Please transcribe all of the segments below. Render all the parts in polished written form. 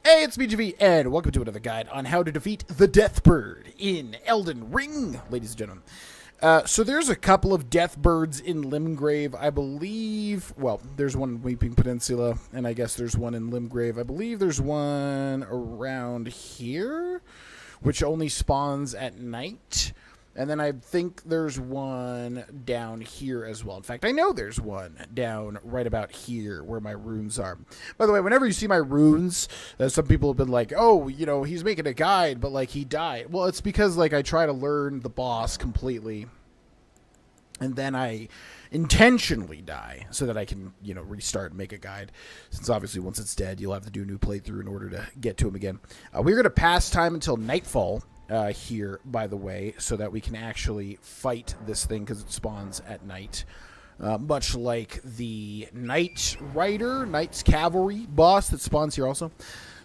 Hey, it's BGV, and welcome to another guide on how to defeat the Deathbird in Elden Ring, ladies and gentlemen. So there's a couple of Deathbirds in Limgrave, I believe. Well, there's one in Weeping Peninsula, and I guess there's one in Limgrave. I believe there's one around here, which only spawns at night. And then I think there's one down here as well. In fact, I know there's one down right about here where my runes are. By the way, whenever you see my runes, some people have been like, oh, you know, he's making a guide, but, like, he died. Well, it's because, like, I try to learn the boss completely, and then I intentionally die so that I can, you know, restart and make a guide. Since, obviously, once it's dead, you'll have to do a new playthrough in order to get to him again. We're going to pass time until nightfall. Here, by the way, so that we can actually fight this thing because it spawns at night. Much like the Knight Rider, Knight's Cavalry boss that spawns here also.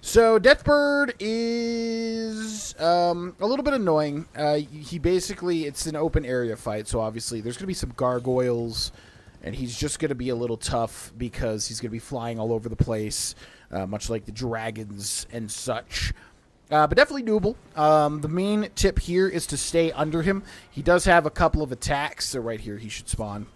So, Deathbird is a little bit annoying. He basically, it's an open area fight, so obviously there's going to be some gargoyles, and he's just going to be a little tough because he's going to be flying all over the place, much like the dragons and such. But definitely doable. The main tip here is to stay under him. He does have a couple of attacks, so right here he should spawn.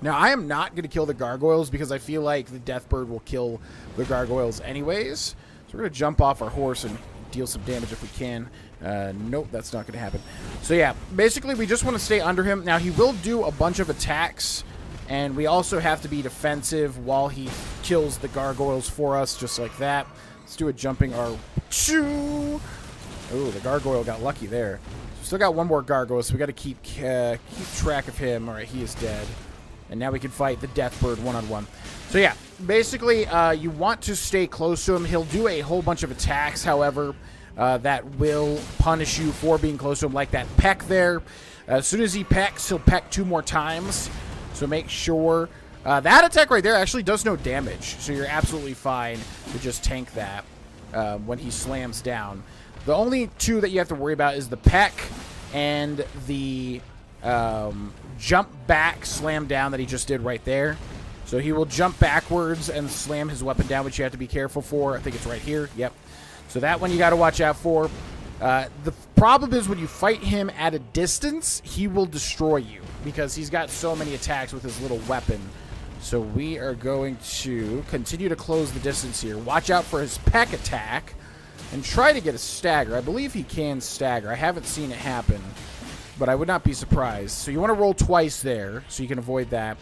Now, I am not going to kill the gargoyles because I feel like the Deathbird will kill the gargoyles anyways. So we're going to jump off our horse and deal some damage if we can. Nope, that's not going to happen. So yeah, basically we just want to stay under him. Now, he will do a bunch of attacks, and we also have to be defensive while he kills the gargoyles for us, just like that. Let's do a jumping R2. Oh, the gargoyle got lucky there. Still got one more gargoyle, so we got to keep track of him. All right, he is dead. And now we can fight the Deathbird one-on-one. So yeah, basically, you want to stay close to him. He'll do a whole bunch of attacks, however, that will punish you for being close to him, like that peck there. As soon as he pecks, he'll peck 2 more times. So make sure... that attack right there actually does no damage, so you're absolutely fine to just tank that when he slams down. The only 2 that you have to worry about is the peck and the jump back slam down that he just did right there. So he will jump backwards and slam his weapon down, which you have to be careful for. I think it's right here. Yep. So that one you got to watch out for. The problem is when you fight him at a distance, he will destroy you because he's got so many attacks with his little weapon. So we are going to continue to close the distance here. Watch out for his peck attack and try to get a stagger. I believe he can stagger. I haven't seen it happen, but I would not be surprised. So you want to roll twice there so you can avoid that.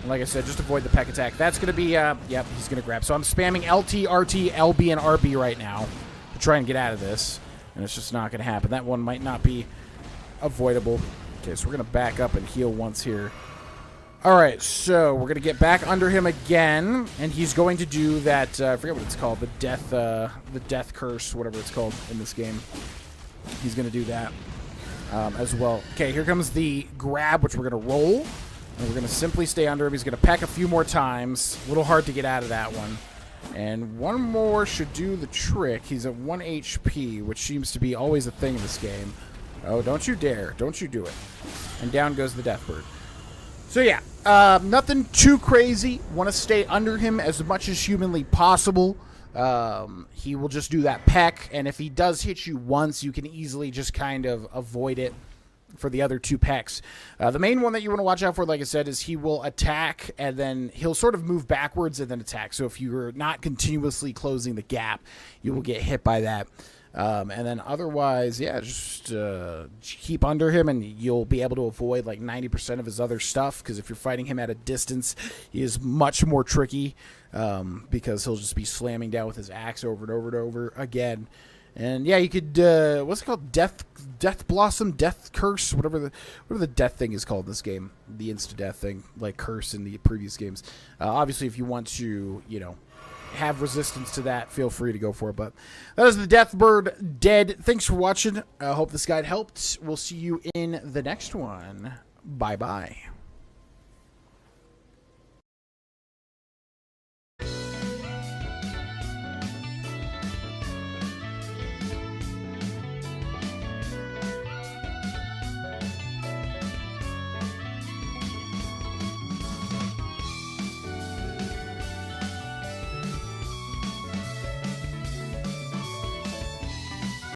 And like I said, just avoid the peck attack. That's going to be, yep, he's going to grab. So I'm spamming LT, RT, LB, and RB right now to try and get out of this. And it's just not going to happen. That one might not be avoidable. Okay, so we're going to back up and heal once here. All right, so we're going to get back under him again, and he's going to do that, I forget what it's called, the death curse, whatever it's called in this game. He's going to do that as well. Okay, here comes the grab, which we're going to roll, and we're going to simply stay under him. He's going to peck a few more times. A little hard to get out of that one. And one more should do the trick. He's at 1 HP, which seems to be always a thing in this game. Oh, don't you dare. Don't you do it. And down goes the Deathbird. So yeah, nothing too crazy. Want to stay under him as much as humanly possible. He will just do that peck, and if he does hit you once, you can easily just kind of avoid it for the other 2 pecks. The main one that you want to watch out for, like I said, is he will attack, and then he'll sort of move backwards and then attack. So if you're not continuously closing the gap, you will get hit by that. And then otherwise, yeah, just keep under him and you'll be able to avoid like 90% of his other stuff, because if you're fighting him at a distance, he is much more tricky because he'll just be slamming down with his axe over and over and over again. And yeah, you could, what's it called? Death Blossom, Death Curse, whatever the death thing is called in this game. The insta-death thing, like curse in the previous games. Obviously, if you want to, you know, have resistance to that, feel free to go for it. But that is the Deathbird dead. Thanks for watching. I hope this guide helped. We'll see you in the next one. Bye-bye.